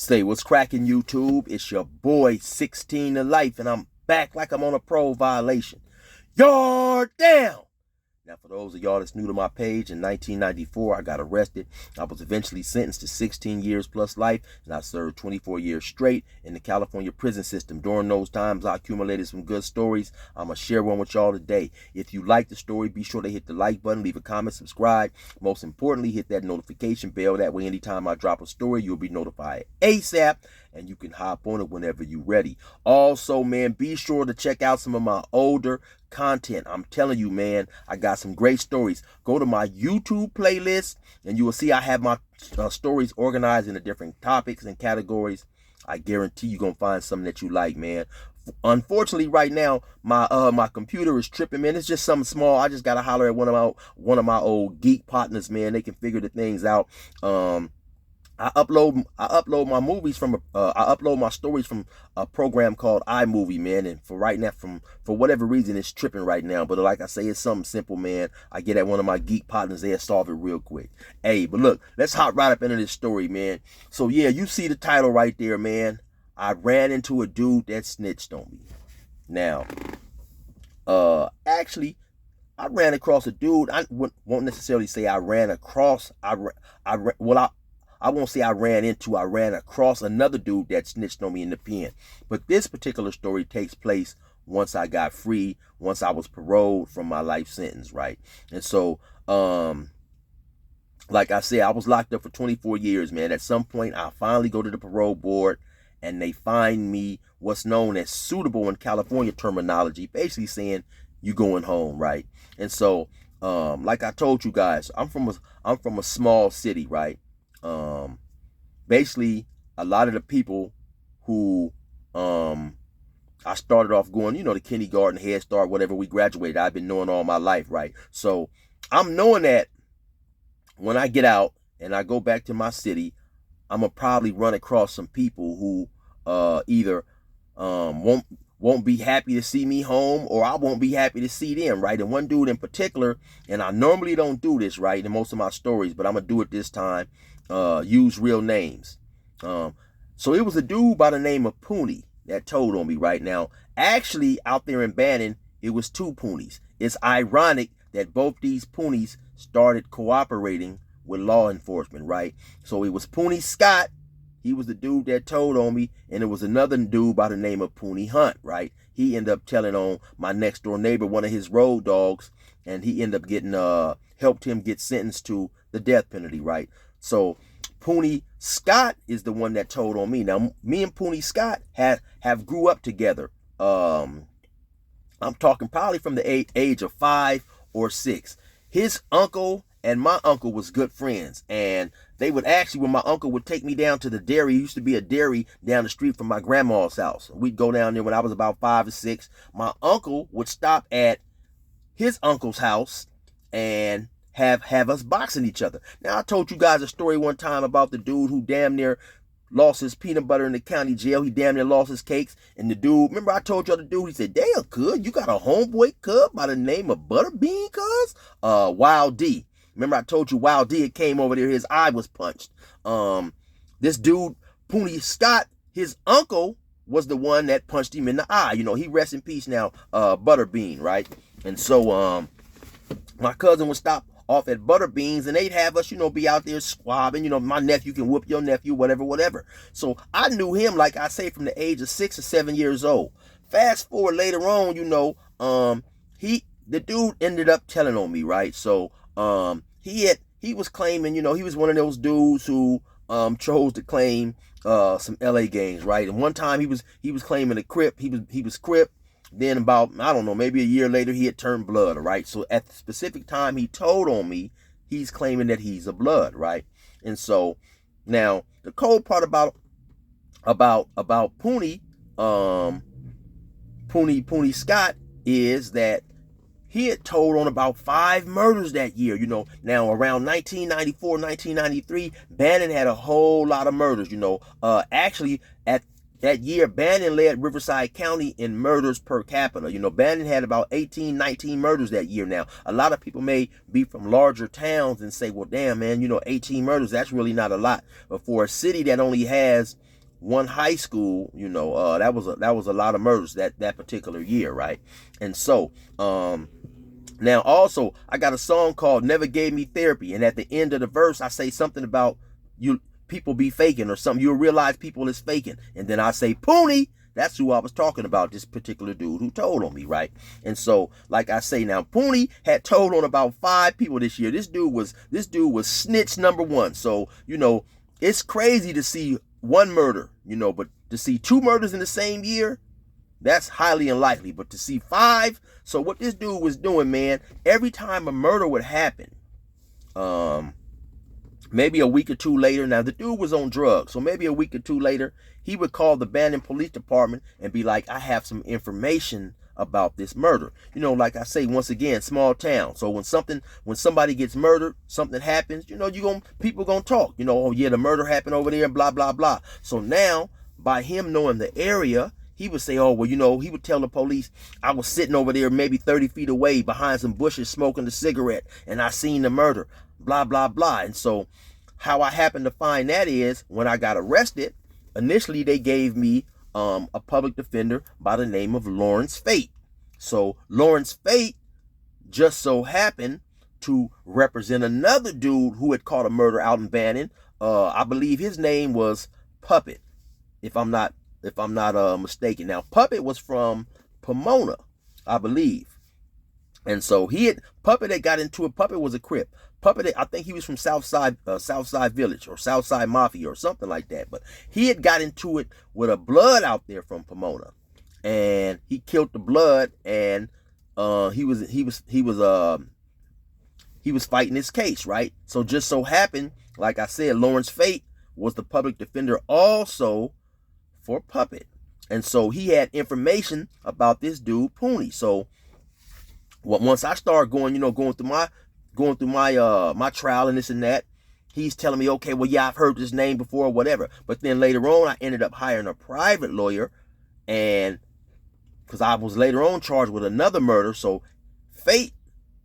Say what's cracking, YouTube? It's your boy 16 to life, and I'm back like I'm on a parole violation. Yard down! Now, for those of y'all that's new to my page, in 1994, I got arrested. I was eventually sentenced to 16 years plus life, and I served 24 years straight in the California prison system. During those times, I accumulated some good stories. I'm going to share one with y'all today. If you like the story, be sure to hit the like button, leave a comment, subscribe. Most importantly, hit that notification bell. That way, anytime I drop a story, you'll be notified ASAP, and you can hop on it whenever you're ready. Also, man, be sure to check out some of my older content. I'm telling you, man, I got some great stories. Go to my YouTube playlist and you will see I have my stories organized into different topics and categories. I guarantee you're gonna find something that you like, man. Unfortunately, right now my computer is tripping, man. It's just something small. I just gotta holler at one of my old geek partners, man. They can figure the things out. I upload my movies from I upload my stories from a program called iMovie, man. And for right now, for whatever reason, it's tripping right now. But like I say, it's something simple, man. I get at one of my geek partners, they'll solve it real quick. Hey, but look, let's hop right up into this story, man. So yeah, you see the title right there, man. I ran into a dude that snitched on me. Now, actually, I ran across a dude. I won't necessarily say I ran across. I won't say I ran across another dude that snitched on me in the pen. But this particular story takes place once I got free, once I was paroled from my life sentence, right? And so, like I said, I was locked up for 24 years, man. At some point, I finally go to the parole board, and they find me what's known as suitable in California terminology, basically saying you going home, right? And so, like I told you guys, I'm from a small city, right? Basically, a lot of the people who I started off going, to kindergarten, Head Start, whatever we graduated, I've been knowing all my life, right? So I'm knowing that when I get out and I go back to my city, I'm gonna probably run across some people who either won't be happy to see me home, or I won't be happy to see them, right? And one dude in particular, and I normally don't do this, right, in most of my stories, but I'm gonna do it this time. Use real names. So it was a dude by the name of Puny that told on me right now. Actually, out there in Bannon, it was two Punies. It's ironic that both these Punies started cooperating with law enforcement, right? So it was Puny Scott. He was the dude that told on me, and it was another dude by the name of Puny Hunt, right? He ended up telling on my next door neighbor, one of his road dogs, and he ended up getting helped him get sentenced to the death penalty, right? So Puny Scott is the one that told on me. Now, me and Puny Scott have grew up together. I'm talking probably from the age of 5 or 6. His uncle and my uncle was good friends, and they would actually, when my uncle would take me down to the dairy, used to be a dairy down the street from my grandma's house. We'd go down there when I was about 5 or 6. My uncle would stop at his uncle's house and have us boxing each other. Now, I told you guys a story one time about the dude who damn near lost his peanut butter in the county jail. He damn near lost his cakes. And the dude, remember I told you the dude, he said, damn, cuz, you got a homeboy cub by the name of Butterbean, cuz? Wild D. Remember I told you Wild D came over there, his eye was punched. This dude, Puny Scott, his uncle was the one that punched him in the eye. He rests in peace now, Butterbean, right? And so, my cousin would stop off at Butterbeans, and they'd have us, be out there squabbing. My nephew can whoop your nephew, whatever. So I knew him, like I say, from the age of 6 or 7 years old. Fast forward later on, the dude ended up telling on me, right? So he was claiming, he was one of those dudes who chose to claim some LA gangs, right? And one time he was claiming a Crip. He was Crip. Then about, I don't know, maybe a year later, he had turned blood, right? So at the specific time he told on me, he's claiming that he's a blood, right? And so now the cold part about Puny Scott is that he had told on about 5 murders that year. Now around 1994, 1993, Bannon had a whole lot of murders. Actually at that year, Bannon led Riverside County in murders per capita. Bannon had about 18, 19 murders that year. Now, a lot of people may be from larger towns and say, well, damn, man, 18 murders, that's really not a lot. But for a city that only has one high school, that was a lot of murders that particular year, right? And so, now also I got a song called Never Gave Me Therapy, and at the end of the verse I say something about you people be faking or something. You'll realize people is faking. And then I say Puny. That's who I was talking about, this particular dude who told on me, right? And so, like I say now, Puny had told on about 5 people this year. This dude was snitch number 1. So, it's crazy to see one murder, but to see 2 murders in the same year, that's highly unlikely. But to see 5, so what this dude was doing, man, every time a murder would happen, maybe a week or 2 later, now the dude was on drugs, so maybe a week or 2 later, he would call the Banning Police Department and be like, I have some information about this murder. Like I say, once again, small town. So when somebody gets murdered, something happens, people gonna talk, oh yeah, the murder happened over there, blah, blah, blah. So now, by him knowing the area, he would say, oh, well, he would tell the police, I was sitting over there maybe 30 feet away behind some bushes smoking a cigarette, and I seen the murder, blah, blah, blah. And so how I happened to find that is when I got arrested, initially they gave me a public defender by the name of Lawrence Fate. So Lawrence Fate just so happened to represent another dude who had caught a murder out in Banning. I believe his name was Puppet, if I'm not mistaken. Now Puppet was from Pomona, I believe. And so Puppet had got into it. Puppet was a Crip. Puppet, I think he was from Southside Village or Southside Mafia or something like that. But he had got into it with a blood out there from Pomona, and he killed the blood. And he was fighting his case, right? So just so happened, like I said, Lawrence Fate was the public defender also for Puppet, and so he had information about this dude Puny. So once I started going through my trial and this and that, he's telling me, okay, well, yeah, I've heard this name before or whatever. But then later on, I ended up hiring a private lawyer, and because I was later on charged with another murder. So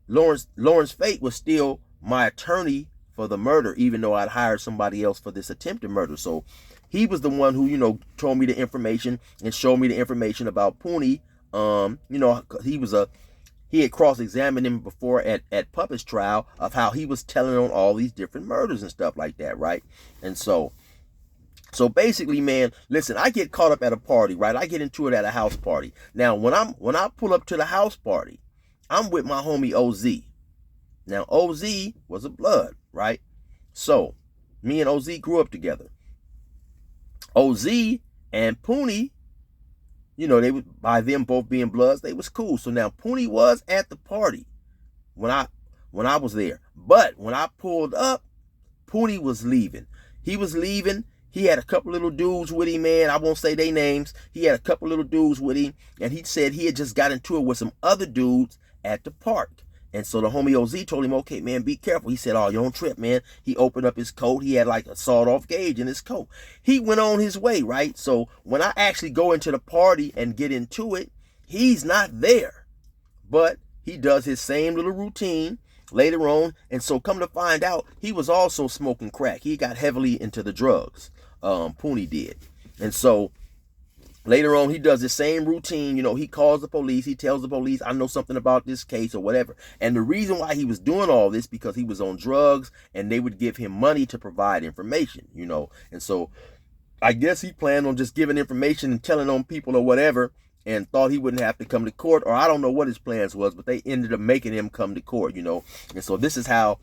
Lawrence Fate was still my attorney for the murder, even though I'd hired somebody else for this attempted murder. So he was the one who, told me the information and showed me the information about Puny. He had cross-examined him before at Puppet's trial of how he was telling on all these different murders and stuff like that, right? And so basically, man, listen, I get caught up at a party, right? I get into it at a house party. Now, when I pull up to the house party, I'm with my homie OZ. Now, OZ was a blood, right? So, me and OZ grew up together. OZ and Puny, they would, by them both being bloods, they was cool. So now Puny was at the party when I was there. But when I pulled up, Puny was leaving. He was leaving. He had a couple little dudes with him, man. I won't say their names. He had a couple little dudes with him, and he said he had just got into it with some other dudes at the park. And so the homie OZ told him, okay, man, be careful. He said, oh, you don't trip, man. He opened up his coat. He had like a sawed-off gauge in his coat. He went on his way, right? So when I actually go into the party and get into it, he's not there. But he does his same little routine later on. And so come to find out, he was also smoking crack. He got heavily into the drugs. Puny did. And so later on, he does the same routine. He calls the police. He tells the police, I know something about this case or whatever. And the reason why he was doing all this, because he was on drugs and they would give him money to provide information, And so I guess he planned on just giving information and telling on people or whatever, and thought he wouldn't have to come to court. Or I don't know what his plans was, but they ended up making him come to court, And so this is how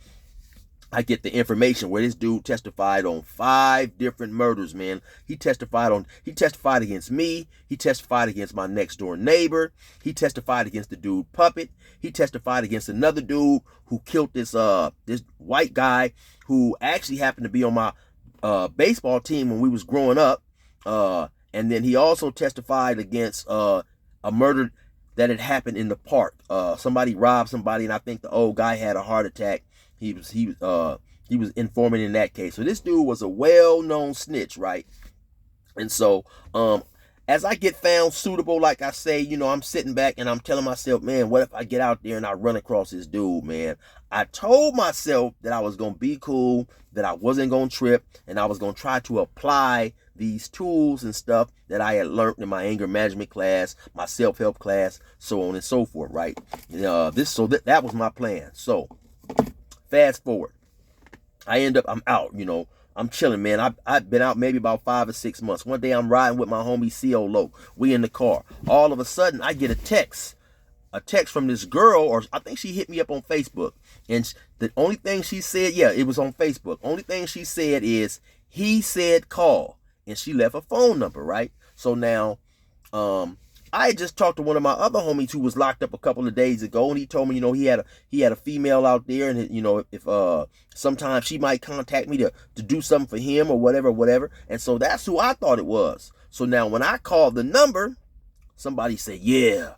I get the information where this dude testified on 5 different murders, man. He testified against me. He testified against my next door neighbor. He testified against the dude Puppet. He testified against another dude who killed this white guy who actually happened to be on my baseball team when we was growing up. And then he also testified against a murder that had happened in the park. Somebody robbed somebody, and I think the old guy had a heart attack. He was informant in that case. So this dude was a well-known snitch, right? And so, as I get found suitable, like I say, I'm sitting back and I'm telling myself, man, what if I get out there and I run across this dude, man? I told myself that I was going to be cool, that I wasn't going to trip, and I was going to try to apply these tools and stuff that I had learned in my anger management class, my self-help class, so on and so forth, right? That was my plan. So fast forward, I'm out, I'm chilling, man. I've been out maybe about 5 or 6 months. One day I'm riding with my homie CO Low. We in the car. All of a sudden I get a text from this girl, or I think she hit me up on Facebook. And the only thing she said, yeah, it was on Facebook. Only thing she said is, he said call. And she left a phone number, right? So now, I had just talked to one of my other homies who was locked up a couple of days ago, and he told me, he had a female out there, and if sometimes she might contact me to do something for him or whatever. And so that's who I thought it was. So now when I called the number, somebody said, yeah,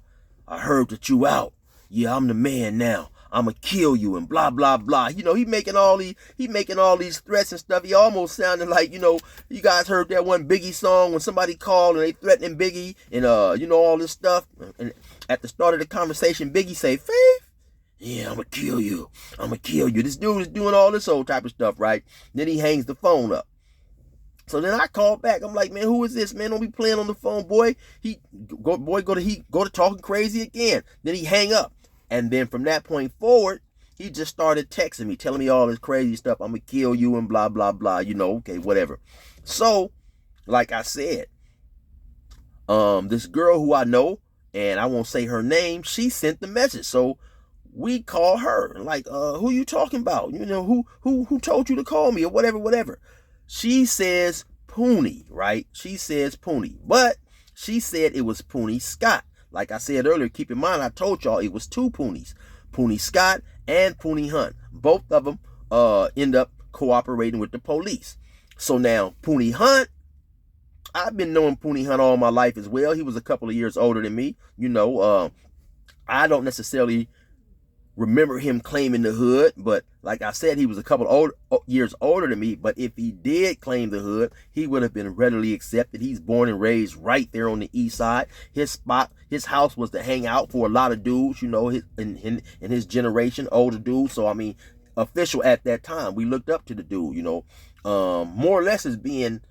I heard that you out. Yeah, I'm the man now. I'ma kill you and blah blah blah. He making all these threats and stuff. He almost sounded like, you guys heard that one Biggie song when somebody called and they threatening Biggie and all this stuff. And at the start of the conversation, Biggie say, Faith, yeah, I'ma kill you. I'ma kill you. This dude is doing all this old type of stuff, right? Then he hangs the phone up. So then I called back. I'm like, man, who is this, man? Don't be playing on the phone, boy. Go to talking crazy again. Then he hang up. And then from that point forward, he just started texting me, telling me all this crazy stuff. I'm going to kill you and blah, blah, blah. Okay, whatever. So, like I said, this girl who I know, and I won't say her name, she sent the message. So we call her, like, who you talking about? Who told you to call me or whatever. She says Puny, right? She says Puny, but she said it was Puny Scott. Like I said earlier, keep in mind, I told y'all it was two Punys, Puny Scott and Puny Hunt. Both of them end up cooperating with the police. So now Puny Hunt, I've been knowing Puny Hunt all my life as well. He was a couple of years older than me. I don't necessarily remember him claiming the hood, but like I said, he was a couple years older than me. But if he did claim the hood, he would have been readily accepted. He's born and raised right there on the east side. His house was to hang out for a lot of dudes, in his generation, older dudes. So I mean, official at that time, we looked up to the dude, more or less as being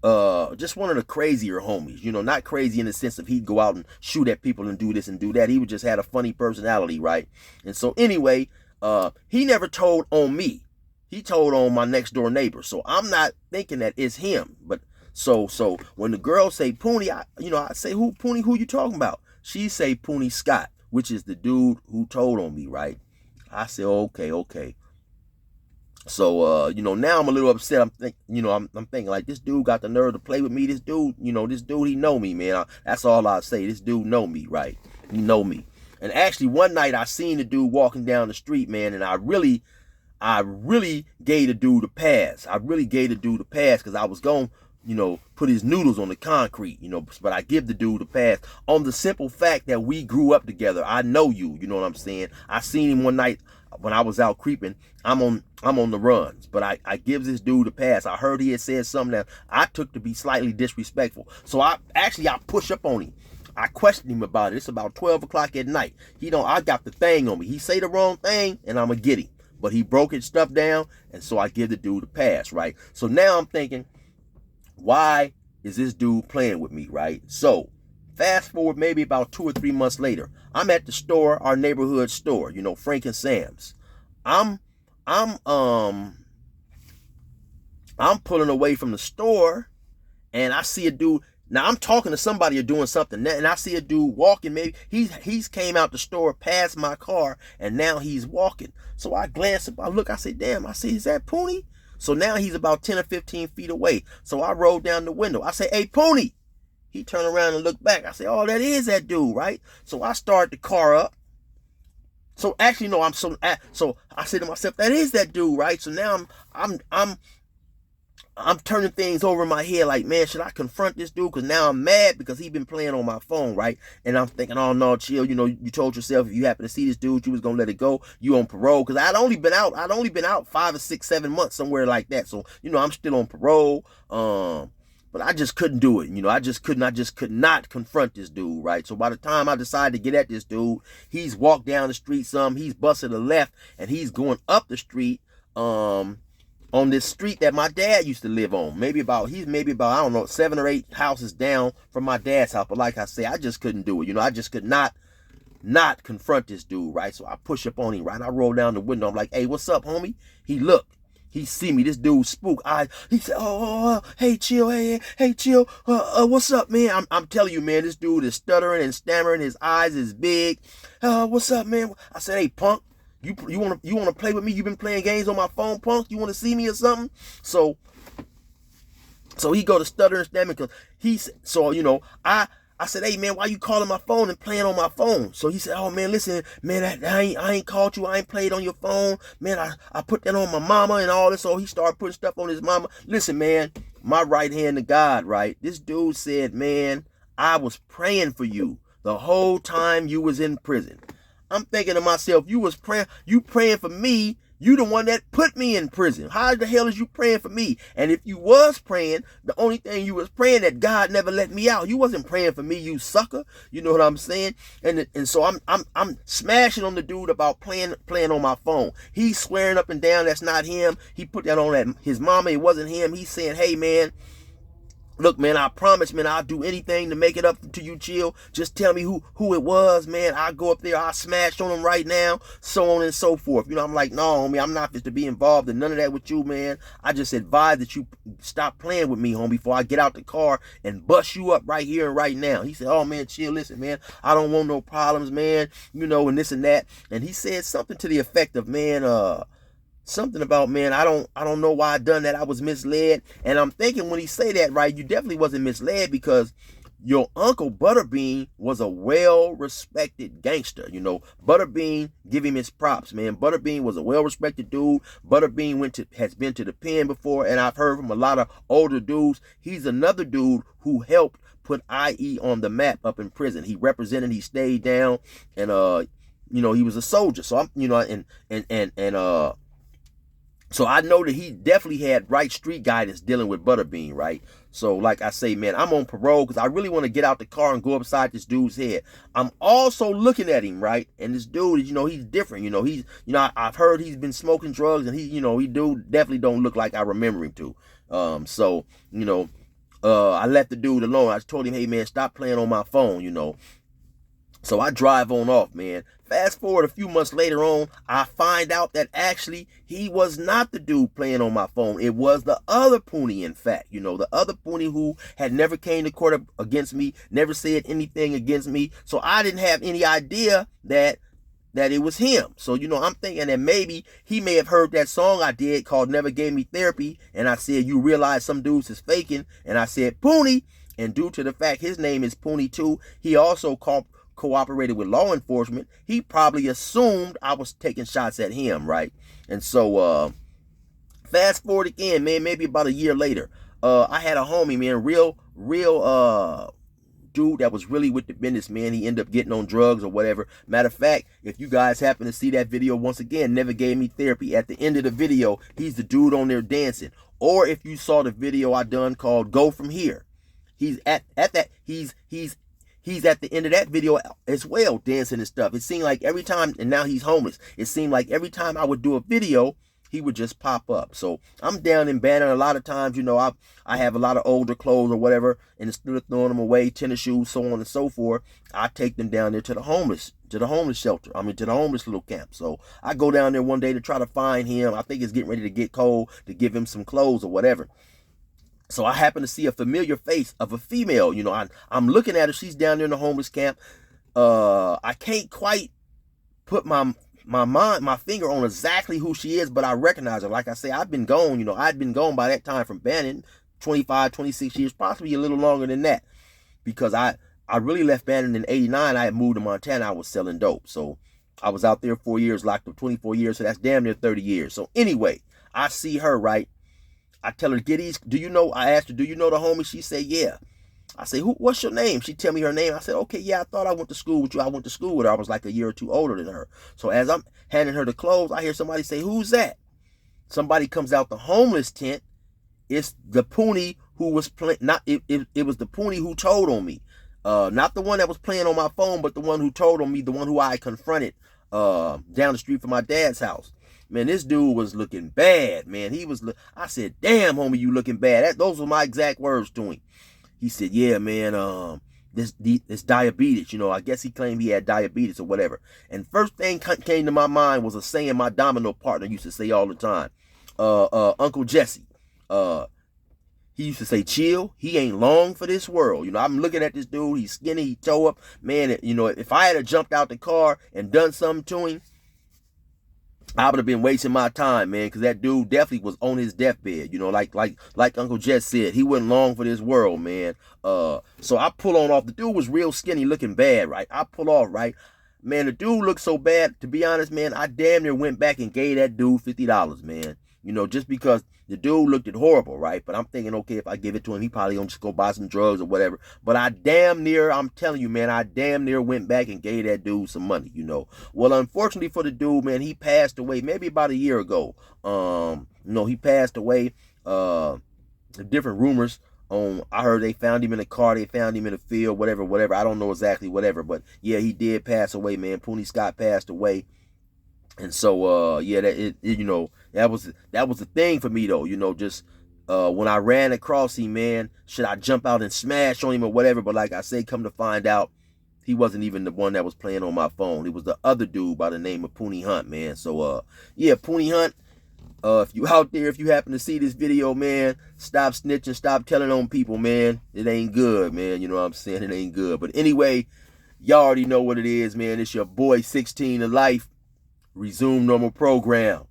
just one of the crazier homies, not crazy in the sense of he'd go out and shoot at people and do this and do that. He just had a funny personality, right? And so anyway, he never told on me. He told on my next door neighbor. So I'm not thinking that it's him. But so when the girl say Puny, I say, who Puny, who you talking about? She say Puny Scott, which is the dude who told on me, right? I say, okay. So, now I'm a little upset. I'm thinking like, this dude got the nerve to play with me. This dude, he know me, man. That's all I say. This dude know me, right? He know me. And actually, one night I seen the dude walking down the street, man, and I really gave the dude a pass. Because I was going, put his noodles on the concrete, but I give the dude a pass on the simple fact that we grew up together. I know you know what I'm saying? I seen him one night when I was out creeping. I'm on the runs, but I give this dude a pass. I heard he had said something that I took to be slightly disrespectful. So I push up on him. I questioned him about it. It's about 12 o'clock at night. I got the thing on me. He say the wrong thing and I'm going to get him. But he broke his stuff down, and so I give the dude a pass, right? So now I'm thinking, why is this dude playing with me, right? So fast forward maybe about 2 or 3 months later, I'm at the store, our neighborhood store, Frank and Sam's. I'm pulling away from the store, and I see a dude. Now I'm talking to somebody or doing something, and I see a dude walking. Maybe he's came out the store past my car, and now he's walking. So I glance up, I look, I say, damn, I see, is that Puny? So now he's about 10 or 15 feet away. So I roll down the window. I say, hey, Puny. He turned around and looked back. I say, oh, that is that dude, right? So I start the car up. So actually, no, so I say to myself, that is that dude, right? So now I'm turning things over in my head like, man, should I confront this dude? Because now I'm mad because he been playing on my phone, right? And I'm thinking, oh, no, chill. You told yourself if you happen to see this dude, you was going to let it go. You on parole. Because I'd only been out 5 or 6, 7 months, somewhere like that. So, I'm still on parole. But I just couldn't do it. I just could not confront this dude, right? So by the time I decided to get at this dude, he's walked down the street some. He's busted a left, and he's going up the street. on this street that my dad used to live on. He's maybe about, I don't know, 7 or 8 houses down from my dad's house. But like I say, I just couldn't do it. You know, I just could not confront this dude, right? So I push up on him, right? I roll down the window. I'm like, hey, what's up, homie? He looked. He see me. This dude spook eyes. He said, hey, chill, hey, chill. What's up, man? I'm telling you, man, this dude is stuttering and stammering. His eyes is big. What's up, man? I said, hey, punk, you wanna play with me? You been playing games on my phone, punk? You wanna see me or something? So he go to stuttering and stammering because I said, hey, man, why you calling my phone and playing on my phone? So he said, oh, man, listen, man, I ain't called you. I ain't played on your phone. Man, I put that on my mama and all this. So he started putting stuff on his mama. Listen, man, my right hand to God, right? This dude said, man, I was praying for you the whole time you was in prison. I'm thinking to myself, you praying for me. You the one that put me in prison. How the hell is you praying for me? And if you was praying, the only thing you was praying that God never let me out. You wasn't praying for me, you sucker. You know what I'm saying? And so I'm smashing on the dude about playing on my phone. He's swearing up and down that's not him. He put that on his mama. It wasn't him. He's saying, hey, man, look, man, I promise, man, I'll do anything to make it up to you, chill. Just tell me who it was, man. I'll go up there. I'll smash on him right now, so on and so forth. You know, I'm like, no, homie, I'm not fit to be involved in none of that with you, man. I just advise that you stop playing with me, homie, before I get out the car and bust you up right here and right now. He said, oh, man, chill, listen, man, I don't want no problems, man, you know, and this and that. And he said something to the effect of, man, something about, man, I don't know why I done that. I was misled. And I'm thinking when he say that, right, you definitely wasn't misled because your uncle Butterbean was a well-respected gangster. You know, Butterbean, give him his props, man. Butterbean was a well-respected dude. Butterbean has been to the pen before, and I've heard from a lot of older dudes. He's another dude who helped put IE on the map up in prison. He represented, he stayed down, and you know, he was a soldier. So I'm, you know, so I know that he definitely had right street guidance dealing with Butterbean, right? So like I say, man, I'm on parole because I really want to get out the car and go upside this dude's head. I'm also looking at him, right? And this dude, you know, he's different. You know, I've heard he's been smoking drugs, and he definitely don't look like I remember him to. So, you know, I left the dude alone. I told him, hey, man, stop playing on my phone, you know. So I drive on off, man. Fast forward a few months later on, I find out that actually he was not the dude playing on my phone. It was the other Puny, in fact. You know, the other Puny who had never came to court against me, never said anything against me. So I didn't have any idea that it was him. So, you know, I'm thinking that maybe he may have heard that song I did called Never Gave Me Therapy. And I said, you realize some dudes is faking. And I said, Puny. And due to the fact his name is Puny too, he also cooperated with law enforcement. He probably assumed I was taking shots at him, right? And so fast forward again, man, maybe about a year later, I had a homie, man, real dude that was really with the business, man. He ended up getting on drugs or whatever. Matter of fact, if you guys happen to see that video, once again, Never Gave Me Therapy, at the end of the video, he's the dude on there dancing. Or if you saw the video I done called Go From Here, he's at that, he's at the end of that video as well, dancing and stuff. It seemed like every time, and now he's homeless, it seemed like every time I would do a video, he would just pop up. So I'm down in Banner. A lot of times, you know, I have a lot of older clothes or whatever, and instead of throwing them away, tennis shoes, so on and so forth, I take them down there to the homeless shelter. I mean, to the homeless little camp. So I go down there one day to try to find him. I think it's getting ready to get cold, to give him some clothes or whatever. So I happen to see a familiar face of a female. You know, I'm looking at her. She's down there in the homeless camp. I can't quite put my finger on exactly who she is, but I recognize her. Like I say, I've been gone. You know, I'd been gone by that time from Bannon, 25, 26 years, possibly a little longer than that, because I really left Bannon in 89. I had moved to Montana. I was selling dope. So I was out there 4 years, locked up 24 years. So that's damn near 30 years. So anyway, I see her, right? I tell her, Giddies, I asked her, do you know the homie? She said, yeah. I say, what's your name? She tell me her name. I said, okay, yeah, I thought I went to school with you. I went to school with her. I was like a year or two older than her. So as I'm handing her the clothes, I hear somebody say, who's that? Somebody comes out the homeless tent. It's the Puny who was playing. It was the Puny who told on me. Not the one that was playing on my phone, but the one who told on me, the one who I confronted down the street from my dad's house. Man, this dude was looking bad, man. I said, damn, homie, you looking bad. Those were my exact words to him. He said, yeah, man, this diabetes, I guess he claimed he had diabetes or whatever. And first thing came to my mind was a saying my domino partner used to say all the time. Uncle Jesse, he used to say, chill, he ain't long for this world. I'm looking at this dude, he's skinny, he toe up. Man, if I had jumped out the car and done something to him, I would have been wasting my time, man, because that dude definitely was on his deathbed. Like Uncle Jess said, he wasn't long for this world, man. So I pull on off. The dude was real skinny, looking bad, right? I pull off, right? Man, the dude looked so bad. To be honest, man, I damn near went back and gave that dude $50, man. Just because the dude looked horrible, right? But I'm thinking, okay, if I give it to him, he probably gonna just go buy some drugs or whatever. But I'm telling you, man, I damn near went back and gave that dude some money, Well, unfortunately for the dude, man, he passed away maybe about a year ago. He passed away. Different rumors I heard they found him in a car, they found him in a field, whatever. I don't know exactly whatever, but yeah, he did pass away, man. Puny Scott passed away. And so, that was the thing for me though, just when I ran across him, man, should I jump out and smash on him or whatever? But like I say, come to find out, he wasn't even the one that was playing on my phone. It was the other dude by the name of Puny Hunt, man. So, yeah, Puny Hunt, if you out there, if you happen to see this video, man, stop snitching, stop telling on people, man. It ain't good, man. You know what I'm saying? It ain't good. But anyway, y'all already know what it is, man. It's your boy 16 to life. Resume normal program.